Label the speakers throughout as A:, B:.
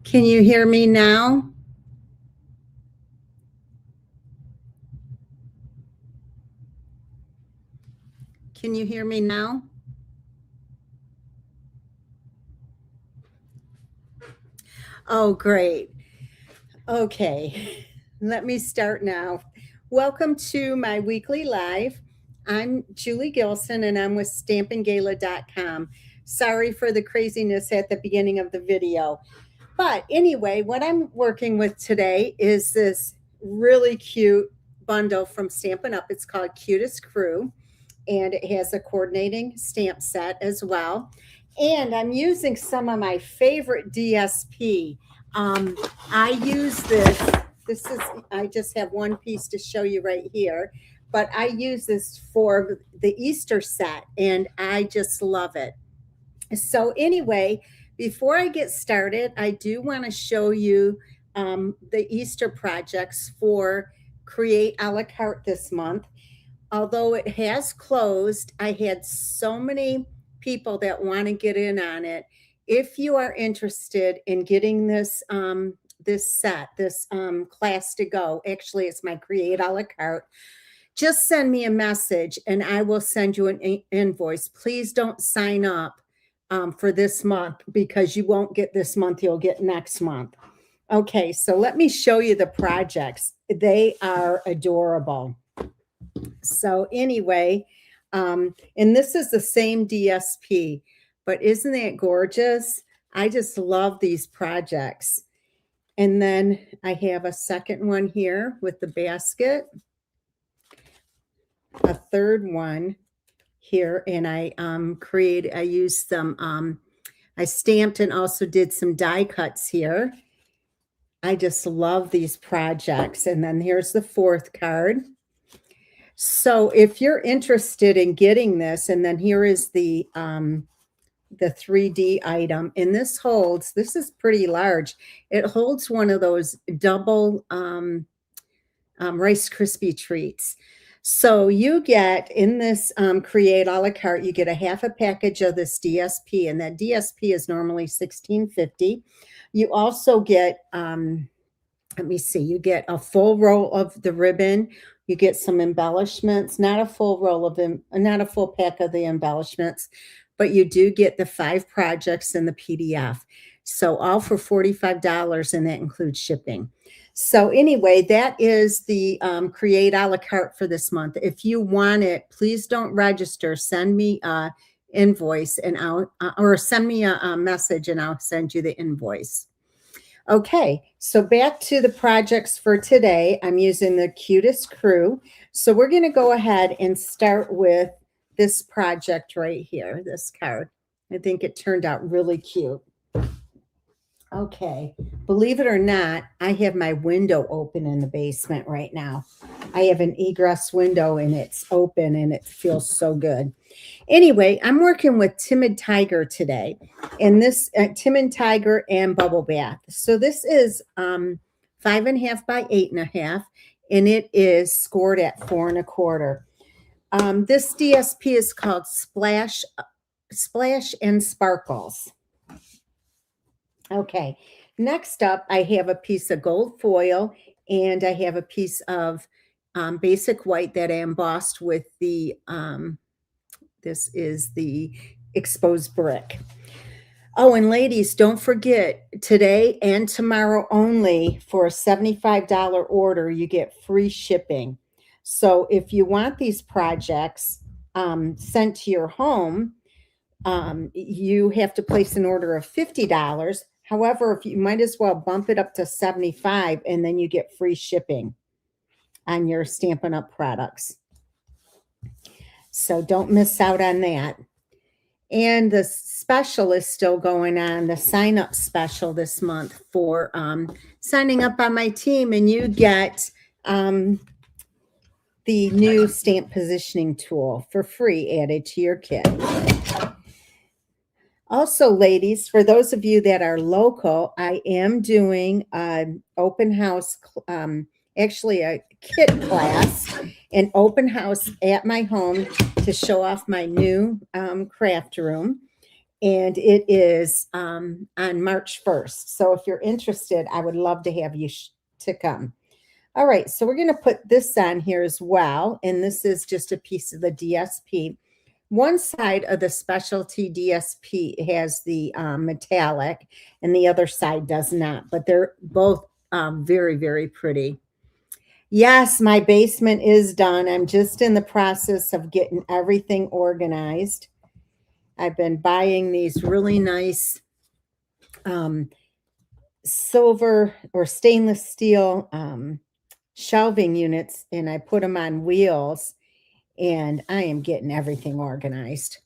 A: Can you hear me now? Can you hear me now? Oh, great. Okay, let me start now. Welcome to my weekly live. I'm Julie Gilson and I'm with stampingala.com. Sorry for the craziness at the beginning of the video. But anyway, what I'm working with today is this really cute bundle from Stampin' Up. It's called Cutest Crew, and it has a coordinating stamp set as well. And I'm using some of my favorite DSP. I use this. This is, I just have one piece to show you right here, but I use this for the Easter set and I just love it. So, anyway, before I get started, I do want to show you the Easter projects for Create a la carte this month. Although it has closed, I had so many people that want to get in on it. If you are interested in getting this set, this class to go, actually, it's my Create a la carte. Just send me a message and I will send you an invoice. Please don't sign up for this month because you won't get this month, you'll get next month. Okay, so let me show you the projects. They are adorable. So anyway, and this is the same DSP, but isn't that gorgeous? I just love these projects. And then I have a second one here with the basket, a third one here, and I used some, I stamped and also did some die cuts here. I just love these projects. And then here's the fourth card. So if you're interested in getting this, and then here is the 3D item, and this is pretty large. It holds one of those double Rice Krispie treats. So you get in this Create a la carte, you get a half a package of this DSP, and that DSP is normally $16.50. You also get, let me see, you get a full roll of the ribbon. You get some embellishments, not a full roll of them, not a full pack of the embellishments, but you do get the 5 projects in the PDF. So all for $45, and that includes shipping. So anyway, that is the Create a la carte for this month. If you want it, please don't register. Send me a invoice and or send me a message and I'll send you the invoice. Okay, so back to the projects for today. I'm using the Cutest Crew. So we're going to go ahead and start with this project right here, this card. I think it turned out really cute. Okay, believe it or not, I have my window open in the basement right now. I have an egress window and it's open and it feels so good. Anyway, I'm working with Timid Tiger today, and this Timid Tiger and Bubble Bath. So this is 5.5 by 8.5, and it is scored at 4 1/4. This DSP is called Splash and Sparkles. Okay, next up, I have a piece of gold foil, and I have a piece of basic white that I embossed with the this is the exposed brick. Oh, and ladies, don't forget, today and tomorrow only, for a $75 order, you get free shipping. So if you want these projects sent to your home, you have to place an order of $50. However, if you might as well bump it up to $75, and then you get free shipping on your Stampin' Up products. So don't miss out on that. And the special is still going on, the sign up special this month for signing up on my team, and you get the new stamp positioning tool for free added to your kit. Also, ladies, for those of you that are local, I am doing an open house, actually a kit class, an open house at my home to show off my new craft room. and it is on March 1st. So if you're interested, I would love to have you to come. All right, so we're going to put this on here as well, and this is just a piece of the DSP. One side of the specialty DSP has the metallic, and the other side does not, but they're both very, very pretty. Yes, my basement is done. I'm just in the process of getting everything organized. I've been buying these really nice silver or stainless steel shelving units, and I put them on wheels, and I am getting everything organized.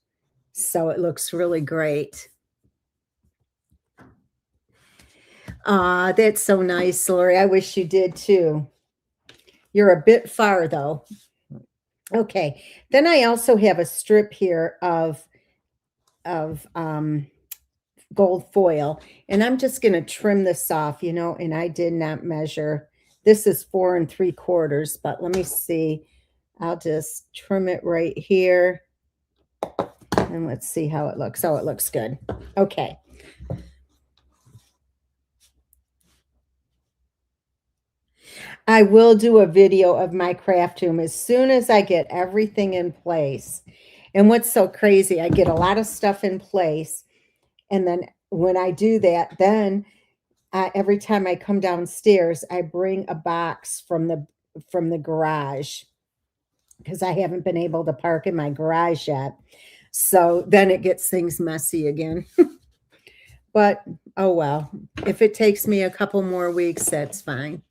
A: So it looks really great. That's so nice, Lori. I wish you did too. You're a bit far though. Okay. Then I also have a strip here of gold foil, and I'm just going to trim this off, you know, and I did not measure. This is 4 3/4, but let me see. I'll just trim it right here. And let's see how it looks. Oh, it looks good. Okay. I will do a video of my craft room as soon as I get everything in place. And what's so crazy, I get a lot of stuff in place. And then when I do that, then every time I come downstairs, I bring a box from the garage because I haven't been able to park in my garage yet. So then it gets things messy again. But oh well, if it takes me a couple more weeks, that's fine.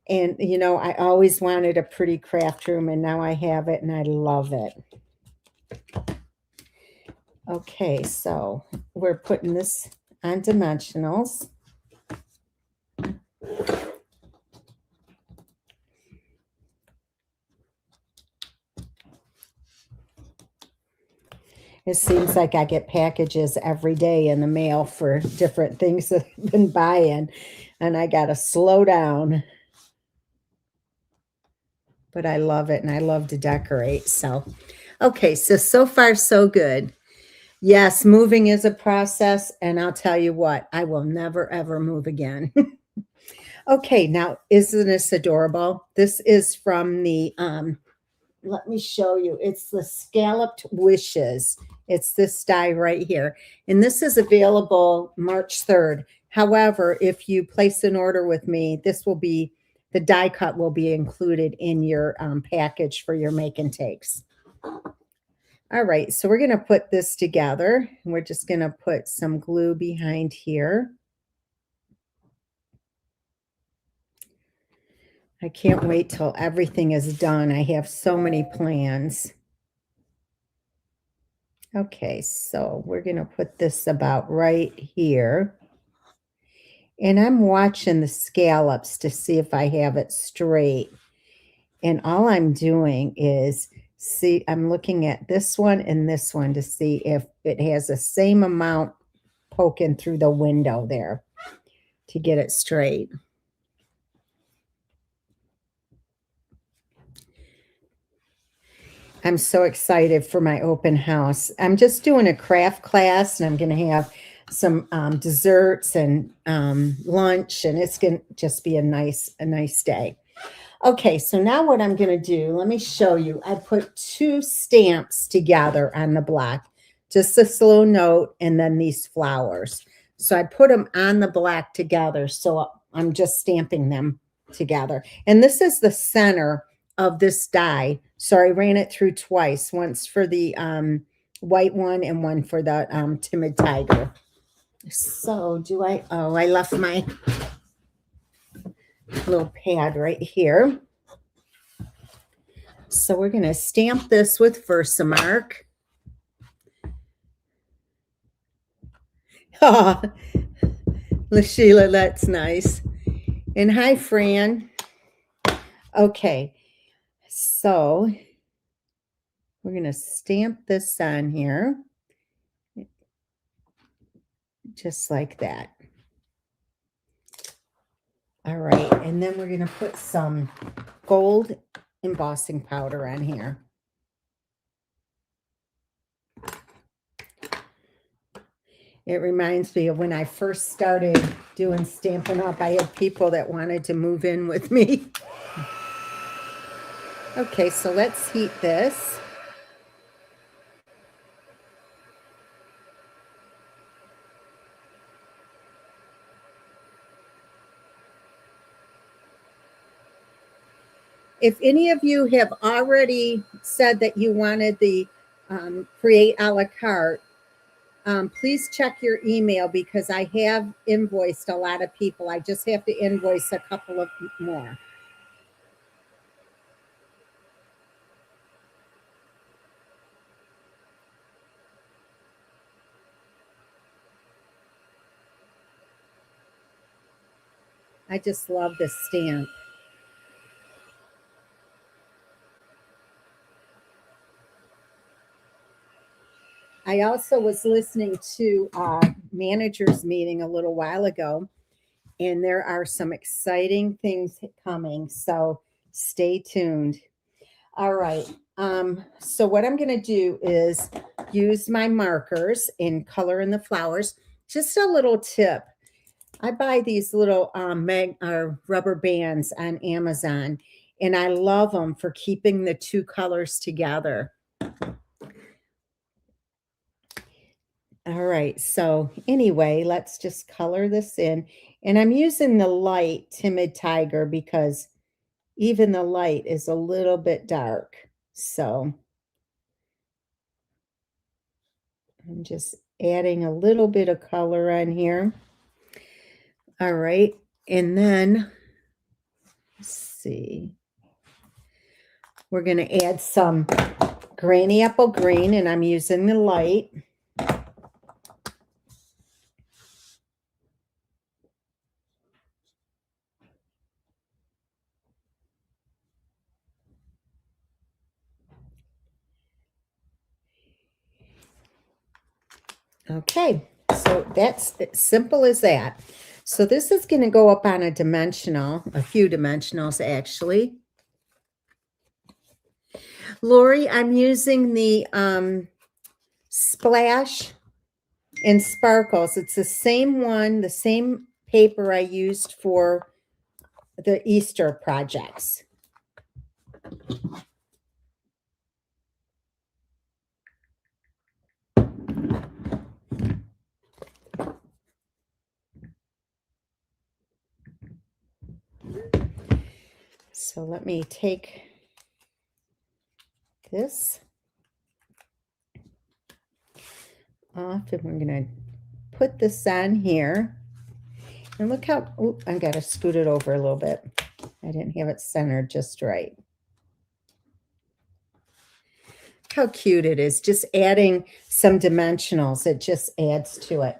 A: And you know, I always wanted a pretty craft room, and now I have it, and I love it. Okay, so we're putting this on dimensionals. It seems like I get packages every day in the mail for different things that I've been buying, and I got to slow down. But I love it, and I love to decorate. So, okay, so far so good. Yes, moving is a process, and I'll tell you what, I will never ever move again. Okay, now isn't this adorable? This is from the let me show you. It's the Scalloped Wishes. It's this die right here. And this is available March 3rd. However, if you place an order with me, this will be, the die cut will be included in your package for your make and takes. All right, so we're going to put this together. And we're just going to put some glue behind here. I can't wait till everything is done. I have so many plans. Okay, so we're going to put this about right here. And I'm watching the scallops to see if I have it straight. And all I'm doing is see, I'm looking at this one and this one to see if it has the same amount poking through the window there to get it straight. I'm so excited for my open house. I'm just doing a craft class, and I'm going to have some desserts and lunch, and it's going to just be a nice day. Okay, so now what I'm going to do, let me show you. I put 2 stamps together on the block, just a slow note and then these flowers. So I put them on the black together, so I'm just stamping them together. And this is the center of this die. So I ran it through twice, once for the white one and one for the timid tiger. So I left my little pad right here. So we're going to stamp this with Versamark. Oh, LaSheila, that's nice. And hi, Fran. Okay, so we're going to stamp this on here. Just like that. All right, and then we're going to put some gold embossing powder on here. It reminds me of when I first started doing Stampin' Up. I had people that wanted to move in with me. Okay, so let's heat this. If any of you have already said that you wanted the create a la carte, please check your email because I have invoiced a lot of people. I just have to invoice a couple of more. I just love this stamp. I also was listening to a manager's meeting a little while ago, and there are some exciting things coming. So stay tuned. All right. So what I'm going to do is use my markers and color in the flowers. Just a little tip. I buy these little rubber bands on Amazon, and I love them for keeping the two colors together. All right, so anyway, let's just color this in. And I'm using the light Timid Tiger because even the light is a little bit dark. So I'm just adding a little bit of color on here. All right, and then let's see. We're going to add some Granny Apple Green, and I'm using the light. Okay, so that's as simple as that. So this is going to go up on a dimensional, a few dimensionals actually. Lori, I'm using the Splash and Sparkles. It's the same one, the same paper I used for the Easter projects. So let me take this off, and we're going to put this on here. And look how, oh, I got to scoot it over a little bit. I didn't have it centered just right. How cute it is. Just adding some dimensionals. It just adds to it.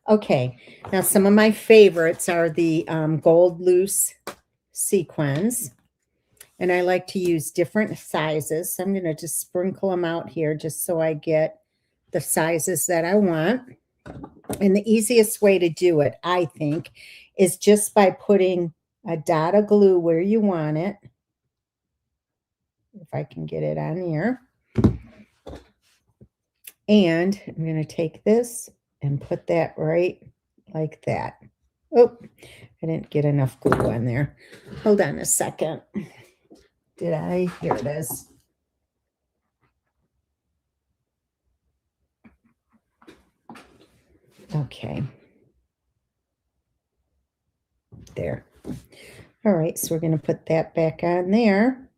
A: Okay, now some of my favorites are the gold loose sequins. And I like to use different sizes. So I'm going to just sprinkle them out here just so I get the sizes that I want. And the easiest way to do it, I think, is just by putting a dot of glue where you want it. If I can get it on here. And I'm going to take this and put that right like that. Oh, I didn't get enough glue on there. Hold on a second. Did I? Here it is. Okay. There. All right, so we're going to put that back on there.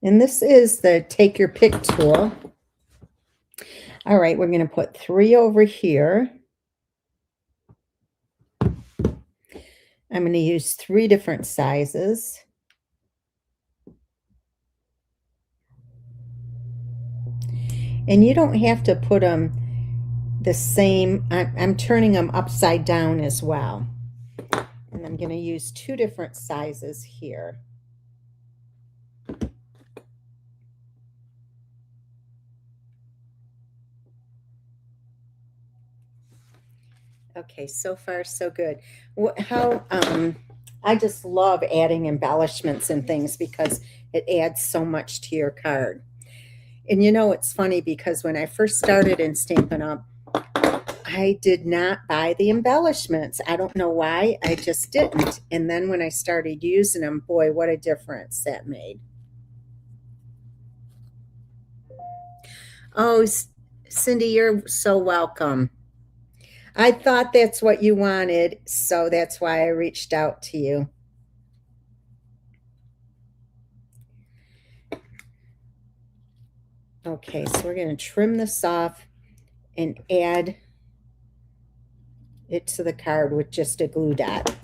A: And this is the take your pick tool. All right, we're going to put 3 over here. I'm going to use 3 different sizes. And you don't have to put them the same. I'm turning them upside down as well. And I'm going to use 2 different sizes here. Okay, so far so good. I just love adding embellishments and things because it adds so much to your card. And you know, it's funny because when I first started in Stampin' Up, I did not buy the embellishments. I don't know why. I just didn't. And then when I started using them, boy, what a difference that made. Oh, Cindy, you're so welcome. I thought that's what you wanted, so that's why I reached out to you. Okay, so we're going to trim this off and add it to the card with just a glue dot.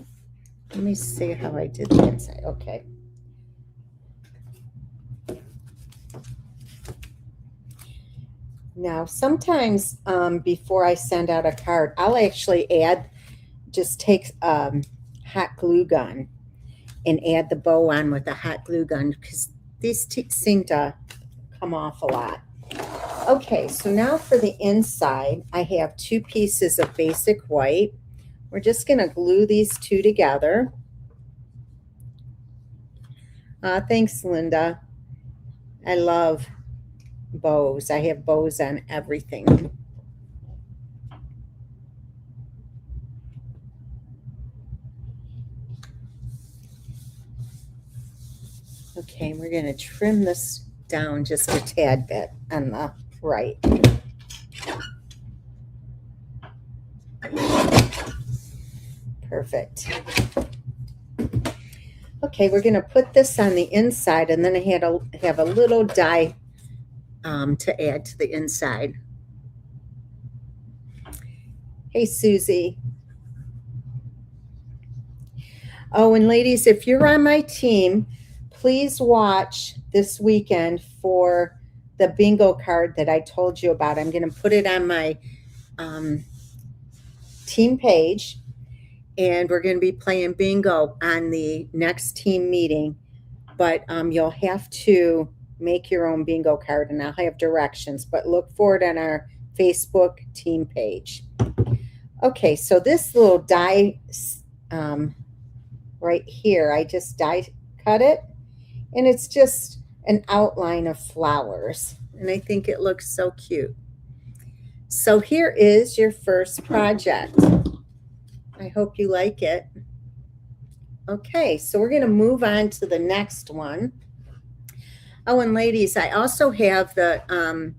A: Let me see how I did the inside. Okay. Now, sometimes before I send out a card, I'll actually just take hot glue gun and add the bow on with a hot glue gun because these seem to come off a lot. Okay, so now for the inside, I have 2 pieces of basic white. We're just going to glue these 2 together. Thanks, Linda. I love bows. I have bows on everything. Okay, we're going to trim this down just a tad bit on the right. Perfect. Okay, we're going to put this on the inside, and then I have a little die to add to the inside. Hey, Susie. Oh, and ladies, if you're on my team, please watch this weekend for the bingo card that I told you about. I'm going to put it on my team page, and we're going to be playing bingo on the next team meeting. But you'll have to make your own bingo card, and I'll have directions. But look for it on our Facebook team page. Okay, so this little die right here, I just die cut it, and it's just an outline of flowers, and I think it looks so cute. So here is your first project. I hope you like it. Okay, so we're going to move on to the next one. Oh, and ladies, I also have the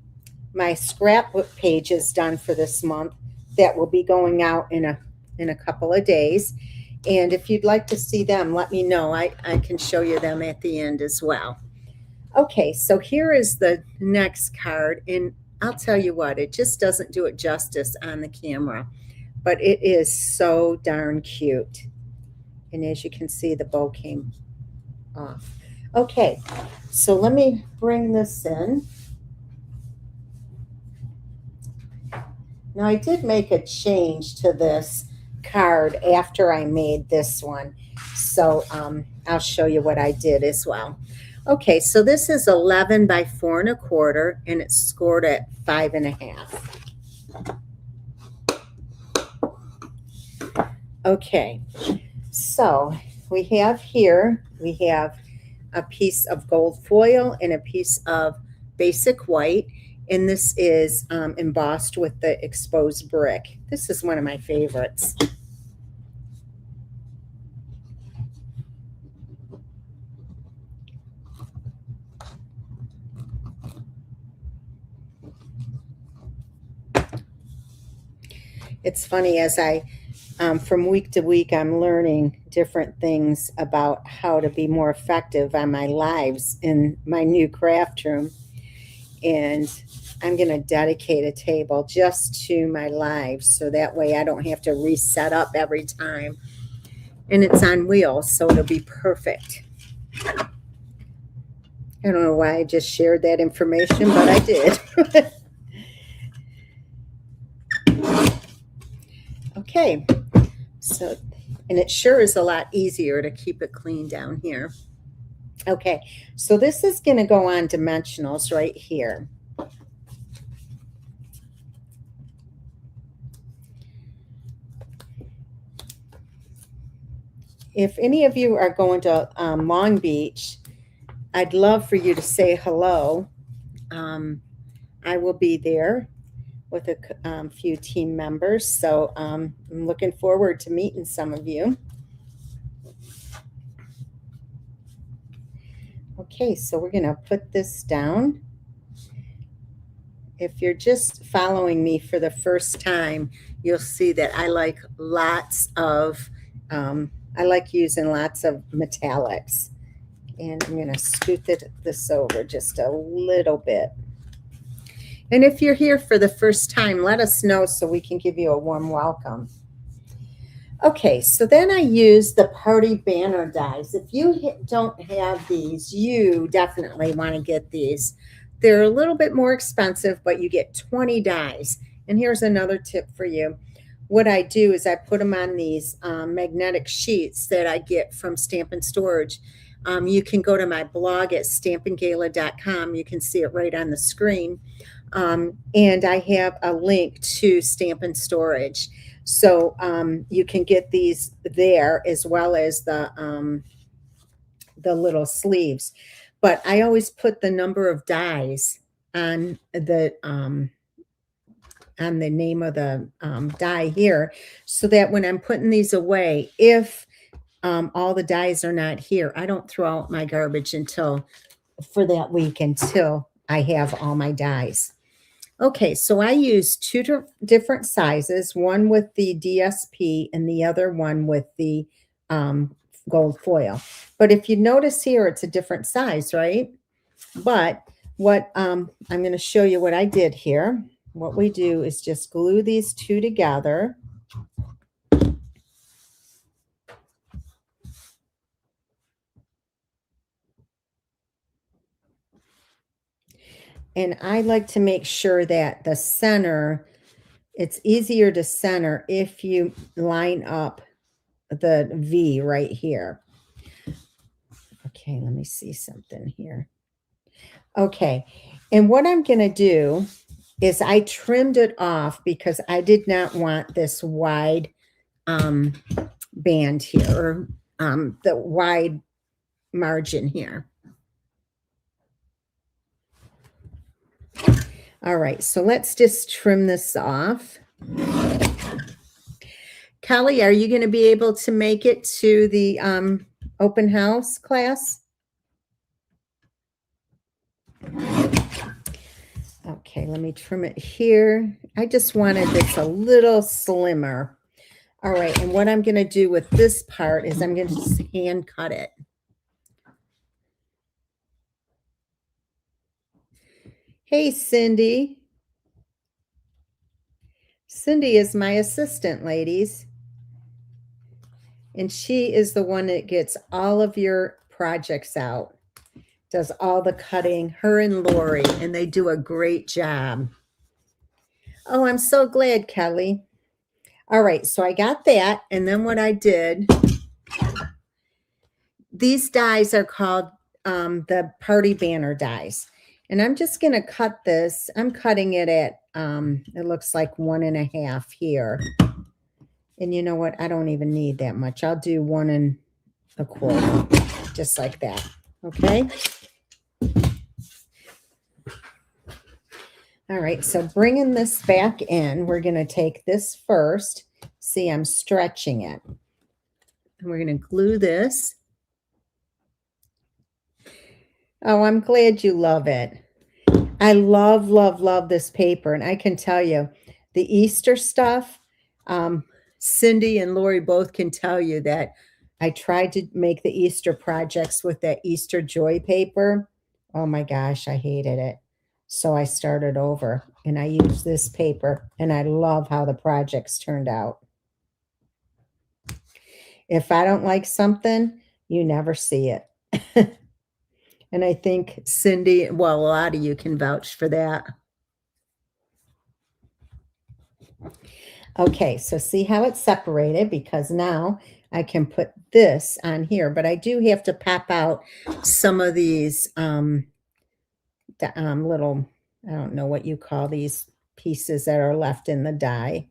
A: my scrapbook pages done for this month that will be going out in a couple of days. And if you'd like to see them, let me know. I can show you them at the end as well. Okay, so here is the next card, and I'll tell you what, it just doesn't do it justice on the camera, but it is so darn cute. And as you can see, the bow came off. Okay, so let me bring this in. Now, I did make a change to this card after I made this one, so I'll show you what I did as well. Okay, so this is 11 by 4 1/4, and it's scored at 5 1/2. Okay, so we have a piece of gold foil and a piece of basic white, and this is embossed with the exposed brick. This is one of my favorites. It's funny, as from week to week, I'm learning different things about how to be more effective on my lives in my new craft room. And I'm going to dedicate a table just to my lives, so that way I don't have to reset up every time. And it's on wheels, so it'll be perfect. I don't know why I just shared that information, but I did. Okay, so, and it sure is a lot easier to keep it clean down here. Okay, so this is going to go on dimensionals right here. If any of you are going to Long Beach, I'd love for you to say hello. I will be there with a few team members. So I'm looking forward to meeting some of you. Okay, so we're going to put this down. If you're just following me for the first time, you'll see that I like I like using lots of metallics. And I'm going to scoot this over just a little bit. And if you're here for the first time, let us know so we can give you a warm welcome. Okay, so then I use the party banner dies. If you don't have these, you definitely want to get these. They're a little bit more expensive, but you get 20 dies. And here's another tip for you. What I do is I put them on these magnetic sheets that I get from Stampin' Storage. You can go to my blog at stampingala.com. You can see it right on the screen. And I have a link to Stampin' Storage. So you can get these there as well as the little sleeves. But I always put the number of dies on the name of the die here, so that when I'm putting these away, if all the dies are not here, I don't throw out my garbage for that week until I have all my dies. Okay, so I use two different sizes, one with the DSP and the other one with the gold foil. But if you notice here, it's a different size, right? But what I'm going to show you what I did here. What we do is just glue these two together. And I like to make sure that the center, it's easier to center if you line up the V right here. Okay, let me see something here. Okay, and what I'm going to do is I trimmed it off because I did not want this wide band here, or the wide margin here. All right, so let's just trim this off. Kelly, are you going to be able to make it to the open house class? Okay, let me trim it here. I just wanted this a little slimmer. All right, and what I'm going to do with this part is I'm going to just hand cut it. Hey, Cindy. Cindy is my assistant, ladies. And she is the one that gets all of your projects out, does all the cutting, her and Lori, and they do a great job. Oh, I'm so glad, Kelly. All right, so I got that. And then what I did, these dies are called the party banner dies. And I'm just going to cut this. I'm cutting it at, it looks like 1.5 here. And you know what? I don't even need that much. I'll do 1.25, just like that. Okay. All right. So bringing this back in, we're going to take this first. See, I'm stretching it. And we're going to glue this. Oh, I'm glad you love it. I love, love, love this paper. And I can tell you the Easter stuff, Cindy and Lori both can tell you that I tried to make the Easter projects with that Easter Joy paper. Oh my gosh, I hated it. So I started over and I used this paper and I love how the projects turned out. If I don't like something, you never see it. And I think Cindy, well, a lot of you can vouch for that. Okay, so see how it's separated, because now I can put this on here, but I do have to pop out some of these little, I don't know what you call these pieces that are left in the die.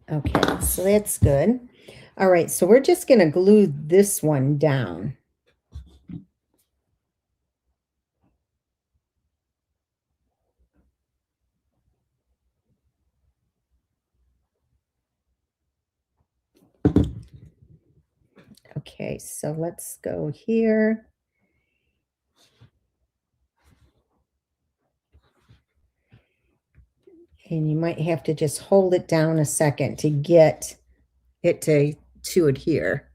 A: Okay, so that's good. All right, so we're just going to glue this one down. Okay, so let's go here. And you might have to just hold it down a second to get it to adhere.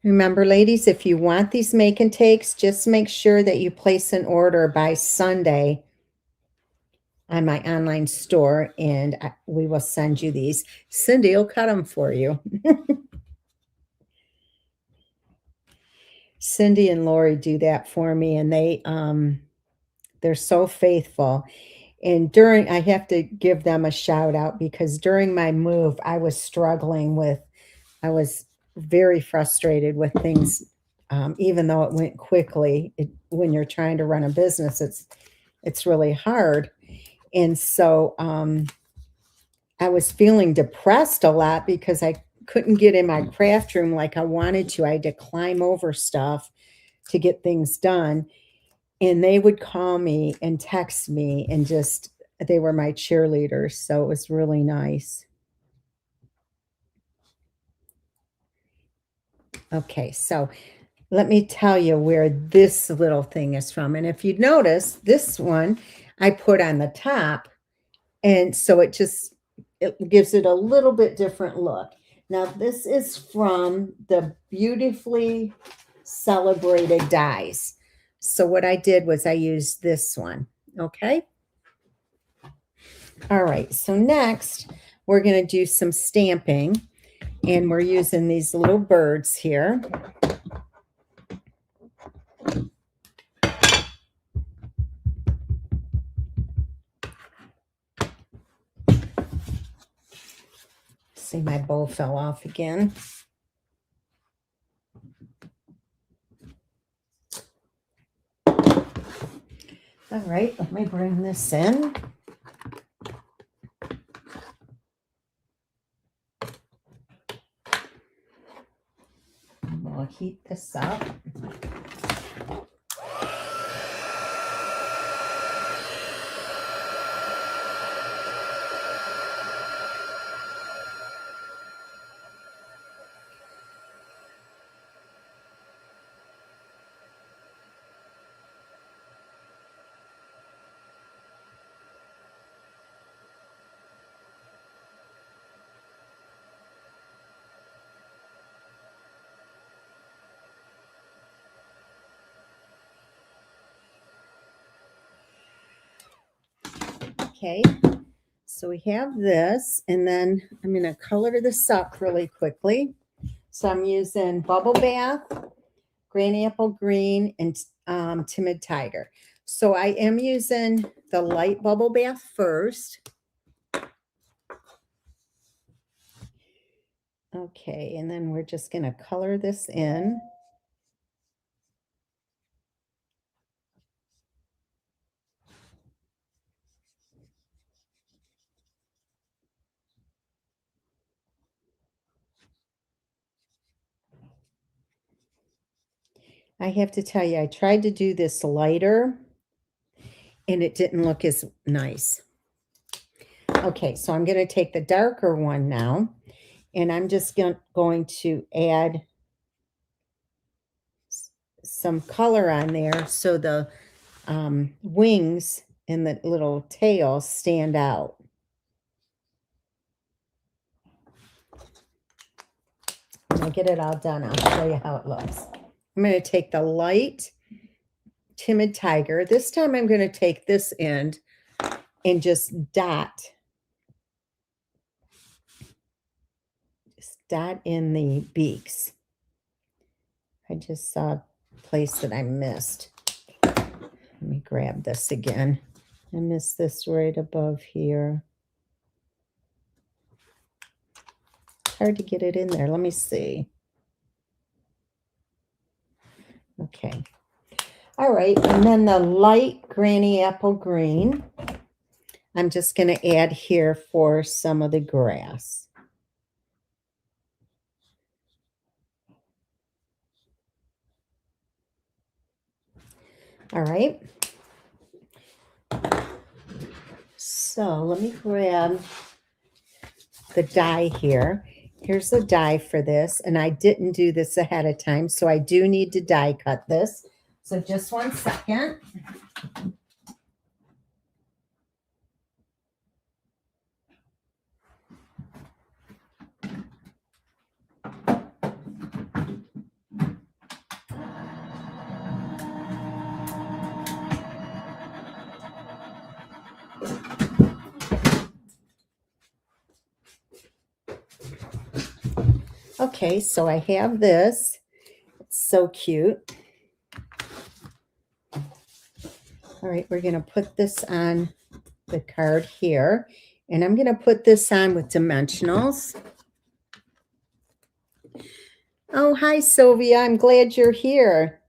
A: Remember, ladies, if you want these make and takes, just make sure that you place an order by Sunday on my online store, and we will send you these. Cindy will cut them for you. Cindy and Lori do that for me, and they're so faithful. And I have to give them a shout out because during my move, I was very frustrated with things. Even though it went quickly, when you're trying to run a business, it's really hard. And so I was feeling depressed a lot because I couldn't get in my craft room like I wanted to. I had to climb over stuff to get things done. And they would call me and text me and they were my cheerleaders. So it was really nice. Okay, so let me tell you where this little thing is from. And if you notice, this one I put on the top. And so it gives it a little bit different look. Now, this is from the Beautifully Celebrated dies. So what I did was I used this one. Okay. All right. So next, we're going to do some stamping. And we're using these little birds here. See, my bow fell off again. All right, let me bring this in. We'll heat this up. Okay, so we have this, and then I'm going to color this up really quickly. So I'm using Bubble Bath, Granny Apple Green, and Timid Tiger. So I am using the light Bubble Bath first. Okay, and then we're just going to color this in. I have to tell you, I tried to do this lighter, and it didn't look as nice. Okay, so I'm going to take the darker one now, and I'm just going to add some color on there so the wings and the little tail stand out. When I get it all done, I'll show you how it looks. I'm going to take the light Timid Tiger. This time I'm going to take this end and just dot in the beaks. I just saw a place that I missed. Let me grab this again. I missed this right above here. Hard to get it in there. Let me see. Okay. All right. And then the light Granny Apple Green, I'm just going to add here for some of the grass. All right. So let me grab the die here. Here's the die for this, and I didn't do this ahead of time, so I do need to die cut this. So just 1 second. Okay, so I have this. It's so cute. All right, we're going to put this on the card here, and I'm going to put this on with dimensionals. Oh, hi, Sylvia. I'm glad you're here.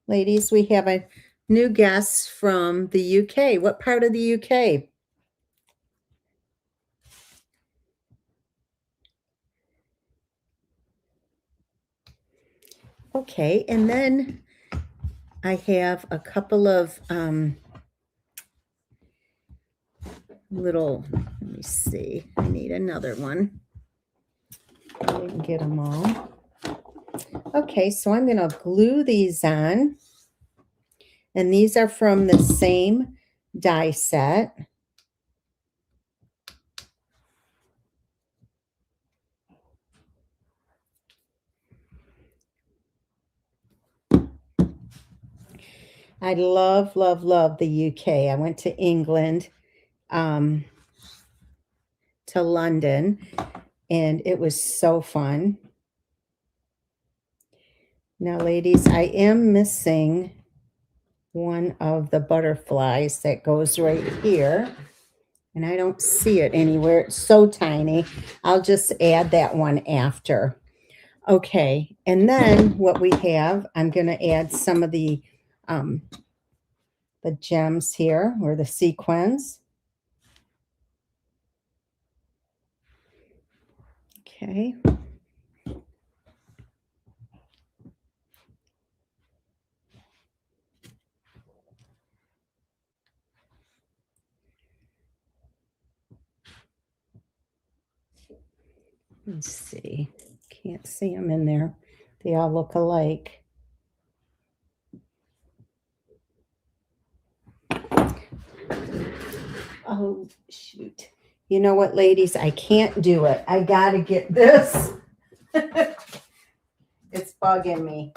A: Ladies, we have a new guest from the UK. What part of the UK? Okay, and then I have a couple of little, let me see, I need another one. I didn't get them all. Okay, so I'm going to glue these on, and these are from the same die set. I love, love, love the UK. I went to England, to London, and it was so fun. Now, ladies, I am missing one of the butterflies that goes right here, and I don't see it anywhere. It's so tiny. I'll just add that one after. Okay, and then what we have, I'm going to add some of the gems here, or the sequins. Okay. Let's see. Can't see them in there. They all look alike. Oh, shoot. You know what, ladies? I can't do it. I got to get this. It's bugging me.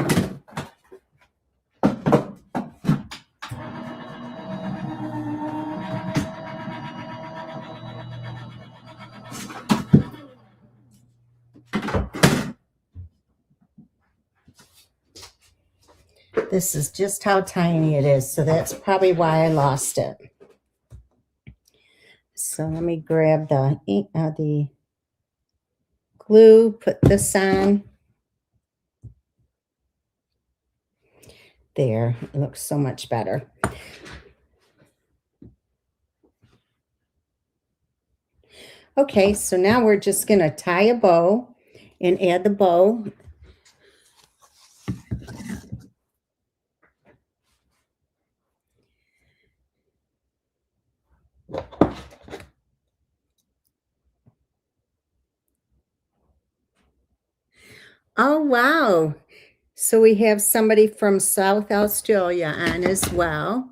A: This is just how tiny it is, so that's probably why I lost it. So let me grab the glue, put this on. There, it looks so much better. Okay, so now we're just going to tie a bow and add the bow. Oh, wow. So we have somebody from South Australia on as well.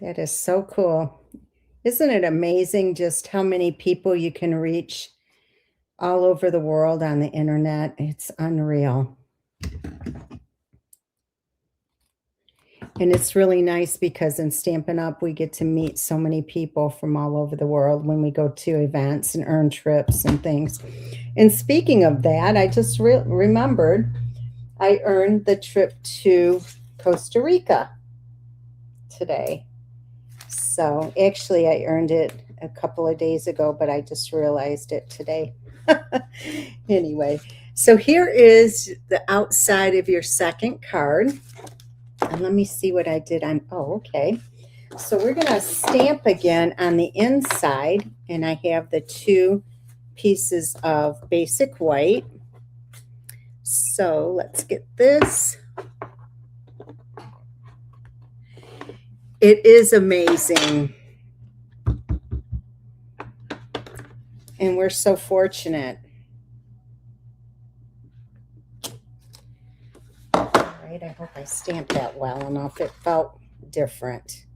A: That is so cool. Isn't it amazing just how many people you can reach all over the world on the internet? It's unreal. And it's really nice because in Stampin' Up, we get to meet so many people from all over the world when we go to events and earn trips and things. And speaking of that, I just remembered I earned the trip to Costa Rica today. So actually, I earned it a couple of days ago, but I just realized it today. Anyway, so here is the outside of your second card. And let me see what I did on, oh, okay. So we're going to stamp again on the inside, and I have the 2 pieces of basic white. So let's get this. It is amazing. And we're so fortunate. All right, I hope I stamped that well enough. It felt different.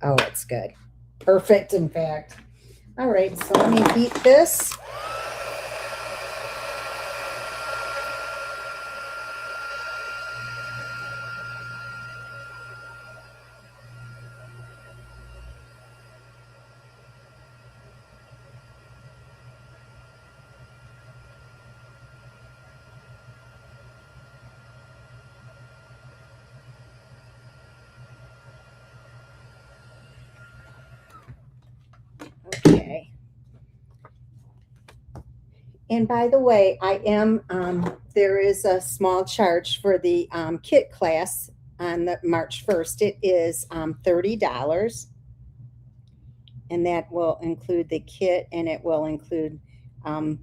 A: Oh, it's good. Perfect, in fact. All right, so let me beat this. Okay. And by the way, there is a small charge for the kit class on the March 1st. It is $30. And that will include the kit and it will include the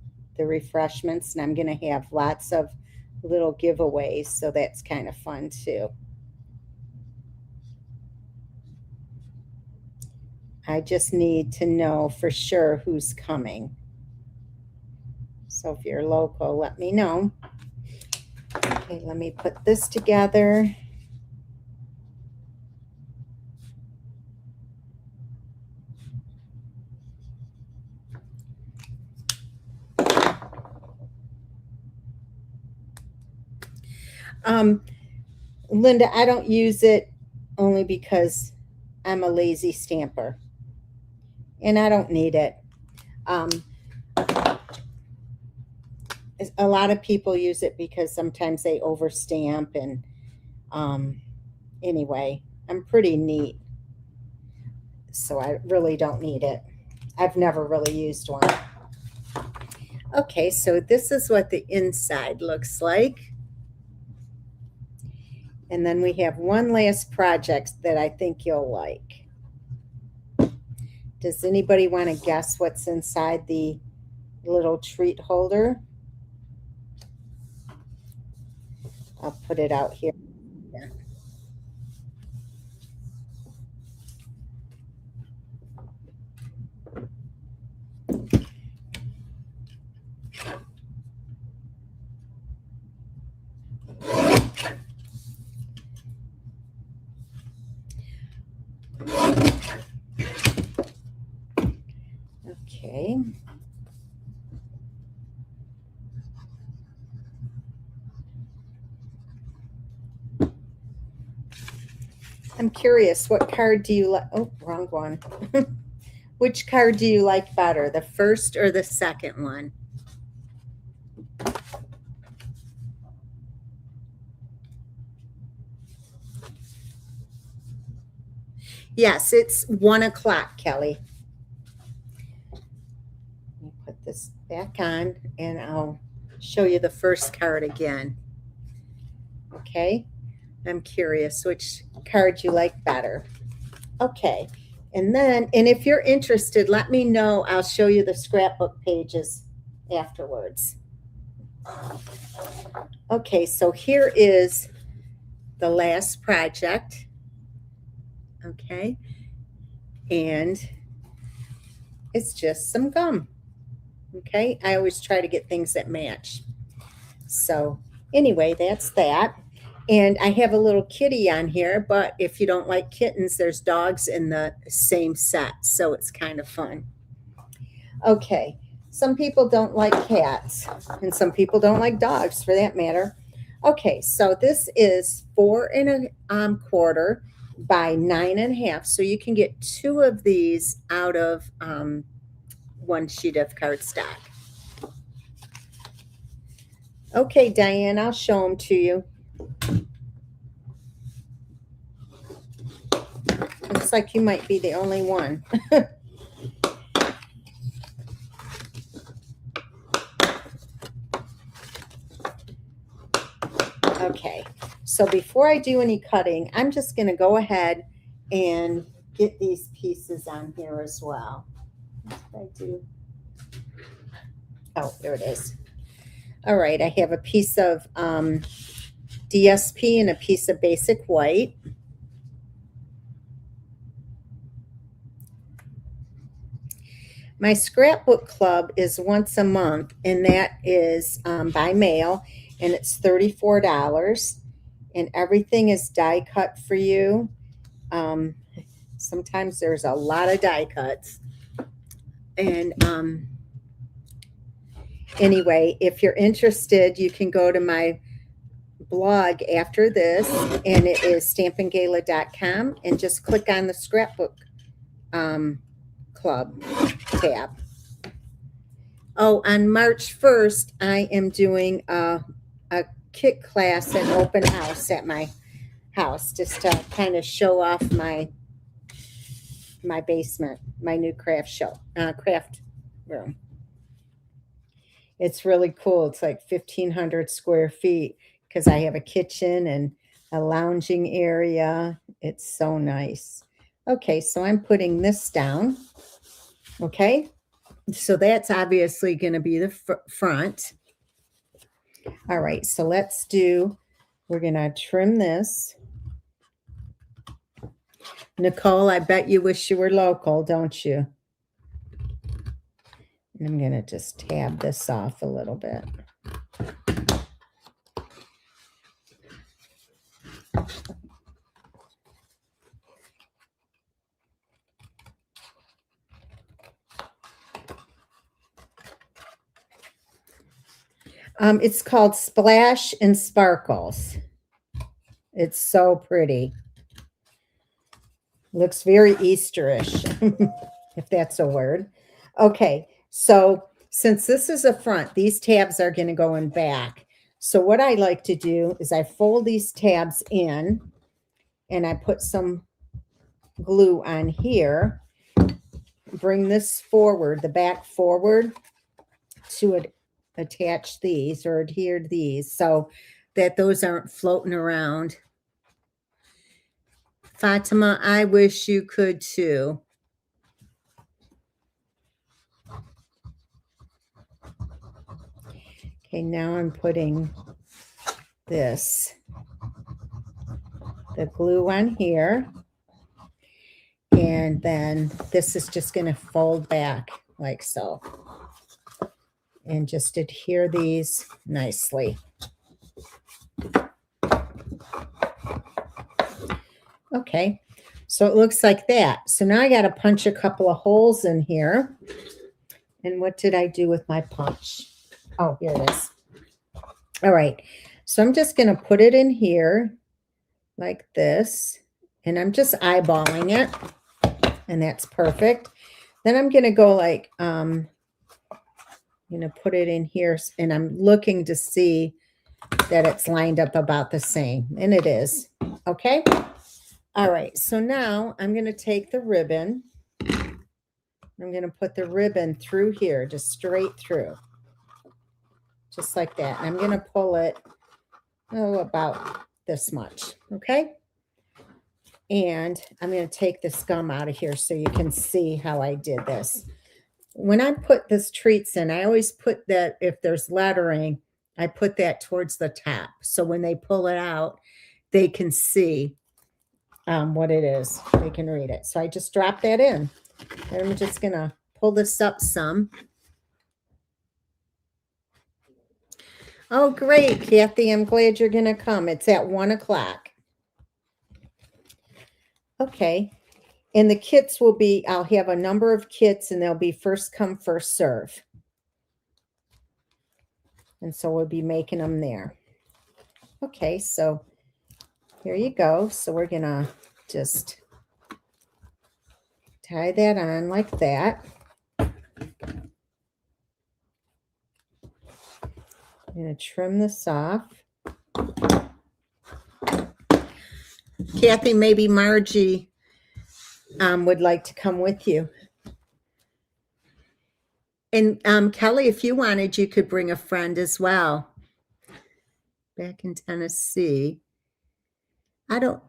A: refreshments. And I'm going to have lots of little giveaways. So that's kind of fun too. I just need to know for sure who's coming. So if you're local, let me know. Okay, let me put this together. Linda, I don't use it only because I'm a lazy stamper and I don't need it. A lot of people use it because sometimes they overstamp and anyway, I'm pretty neat. So I really don't need it. I've never really used one. Okay, so this is what the inside looks like. And then we have one last project that I think you'll like. Does anybody want to guess what's inside the little treat holder? I'll put it out here. Yeah. Okay. I'm curious, what card do you like? Oh, wrong one. Which card do you like better, the first or the second one? Yes, it's 1 o'clock, Kelly. Let me put this back on and I'll show you the first card again. Okay, I'm curious which card you like better. Okay, and if you're interested, let me know. I'll show you the scrapbook pages afterwards. Okay, so here is the last project. Okay, and it's just some gum. Okay, I always try to get things that match. So anyway, that's that. And I have a little kitty on here, but if you don't like kittens, there's dogs in the same set. So it's kind of fun. Okay, some people don't like cats, and some people don't like dogs for that matter. Okay, so this is 4 1/4 by 9 1/2. So you can get 2 of these out of one sheet of cardstock. Okay, Diane, I'll show them to you. Looks like you might be the only one. Okay, so before I do any cutting, I'm just going to go ahead and get these pieces on here as well. What did I do? Oh, there it is. All right, I have a piece of DSP and a piece of basic white. My scrapbook club is once a month, and that is by mail, and it's $34. And everything is die cut for you. Um, Sometimes there's a lot of die cuts. And anyway, if you're interested, you can go to my blog after this, and it is stampingala.com, and just click on the scrapbook club tab. Oh, on March 1st, I am doing a kit class and open house at my house, just to kind of show off my basement, my new craft room. It's really cool. It's like 1,500 square feet because I have a kitchen and a lounging area. It's so nice. Okay, so I'm putting this down. Okay, so that's obviously going to be the front. All right, so we're going to trim this. Nicole, I bet you wish you were local, don't you? And I'm going to just tab this off a little bit. It's called Splash and Sparkles. It's so pretty. Looks very Easterish, if that's a word. Okay, so since this is a front, these tabs are going to go in back. So what I like to do is I fold these tabs in, and I put some glue on here. Bring this forward, the back forward, to attach these or adhere to these so that those aren't floating around. Fatima, I wish you could too. Okay, now I'm putting the glue on here. And then this is just going to fold back like so. And just adhere these nicely. Okay, so it looks like that. So now I got to punch a couple of holes in here. And what did I do with my punch? Oh, here it is. All right, so I'm just going to put it in here like this. And I'm just eyeballing it. And that's perfect. Then I'm going to go like, I'm going to put it in here. And I'm looking to see that it's lined up about the same. And it is. Okay. All right, so now I'm going to take the ribbon. I'm going to put the ribbon through here, just straight through. Just like that. And I'm going to pull it, about this much, okay? And I'm going to take this gum out of here so you can see how I did this. When I put this treats in, I always put that, if there's lettering, I put that towards the top. So when they pull it out, they can see what it is. They can read it. So I just drop that in. And I'm just going to pull this up some. Oh, great, Kathy. I'm glad you're going to come. It's at 1 o'clock. Okay. And the kits will be, I'll have a number of kits, and they'll be first come, first serve. And so we'll be making them there. Okay, so here you go. So we're going to just tie that on like that. I'm going to trim this off. Kathy, maybe Margie would like to come with you. And Kelly, if you wanted, you could bring a friend as well. Back in Tennessee. I don't,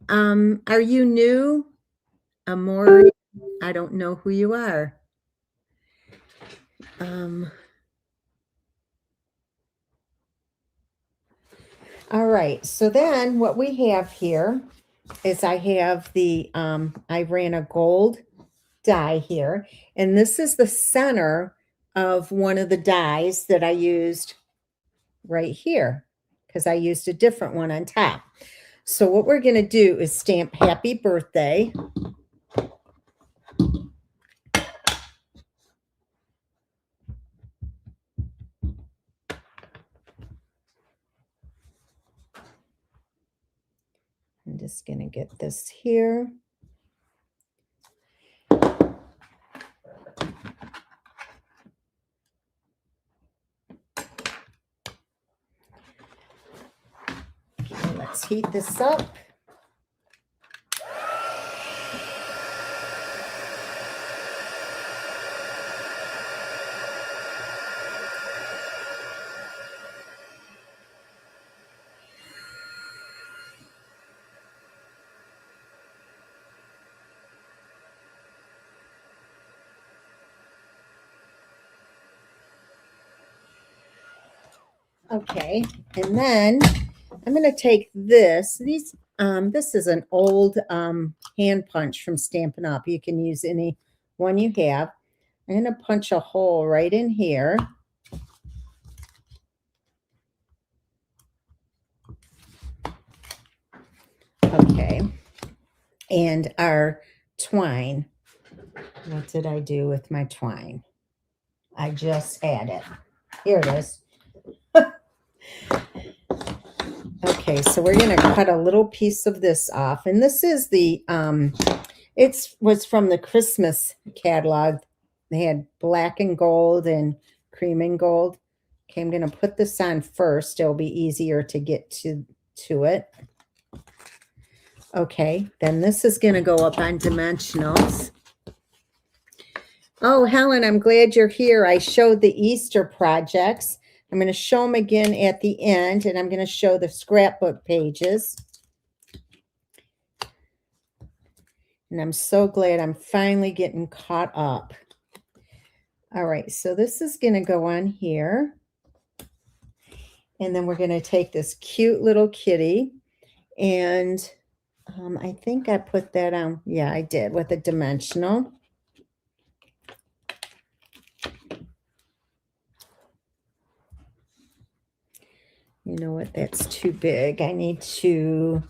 A: are you new? Amori? I don't know who you are. All right, so then what we have here is I have I ran a gold die here. And this is the center of one of the dies that I used right here because I used a different one on top. So what we're going to do is stamp happy birthday. I'm just going to get this here. Okay, let's heat this up. Okay, and then I'm going to take this. This is an old hand punch from Stampin' Up. You can use any one you have. I'm going to punch a hole right in here. Okay, and our twine. What did I do with my twine? I just had it. Here it is. Okay, so we're going to cut a little piece of this off. And this is the, it was from the Christmas catalog. They had black and gold and cream and gold. Okay, I'm going to put this on first. It'll be easier to get to it. Okay, then this is going to go up on dimensionals. Oh, Helen, I'm glad you're here. I showed the Easter projects. I'm going to show them again at the end, and I'm going to show the scrapbook pages. And I'm so glad I'm finally getting caught up. All right, so this is going to go on here. And then we're going to take this cute little kitty. And I think I put that on. Yeah, I did with a dimensional. You know what? That's too big. I need to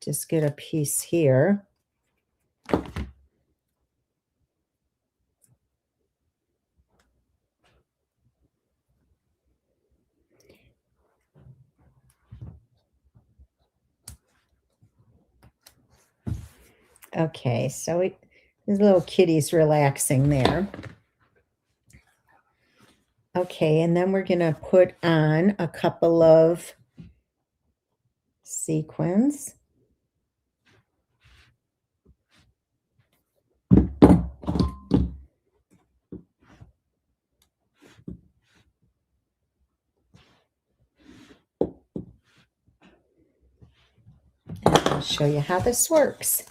A: just get a piece here. Okay, so this little kitty's relaxing there. Okay, and then we're going to put on a couple of sequins. And I'll show you how this works.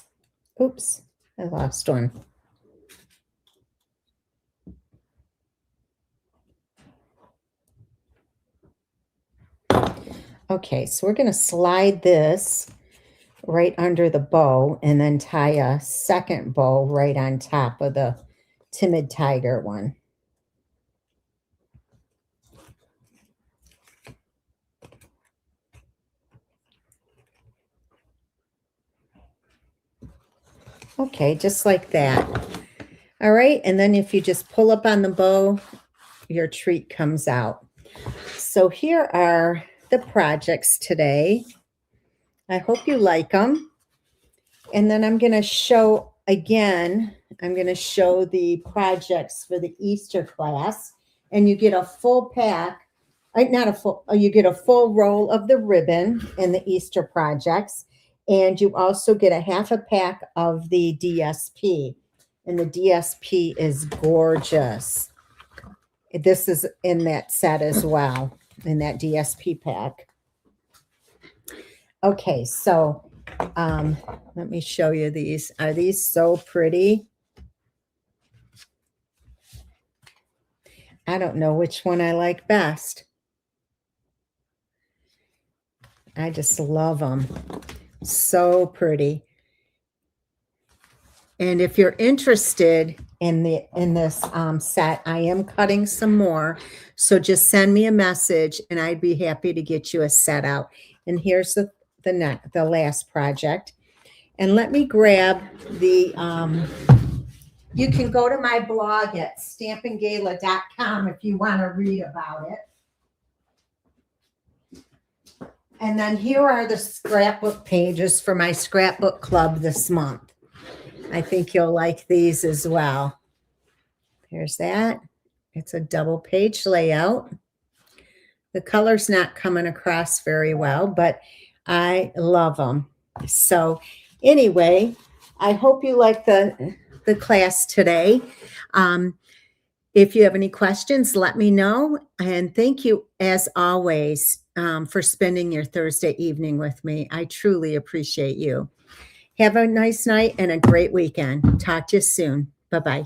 A: Oops, I lost one. Okay, so we're going to slide this right under the bow and then tie a second bow right on top of the Timid Tiger one. Okay, just like that. All right, and then if you just pull up on the bow, your treat comes out. So here are the projects today. I hope you like them. And then I'm going to show again, I'm going to show the projects for the Easter class. And you get a full pack, not a full, you get a full roll of the ribbon in the Easter projects. And you also get a half a pack of the DSP. And the DSP is gorgeous. This is in that set as well, in that DSP pack. Okay, so let me show you these. Are these so pretty? I don't know which one I like best. I just love them. So pretty. And if you're interested in this set, I am cutting some more. So just send me a message and I'd be happy to get you a set out. And here's the last project. And let me grab the, you can go to my blog at stampingala.com if you want to read about it. And then here are the scrapbook pages for my scrapbook club this month. I think you'll like these as well. There's that. It's a double page layout. The color's not coming across very well, but I love them. So anyway, I hope you like the class today. If you have any questions, let me know. And thank you, as always, for spending your Thursday evening with me. I truly appreciate you. Have a nice night and a great weekend. Talk to you soon. Bye-bye.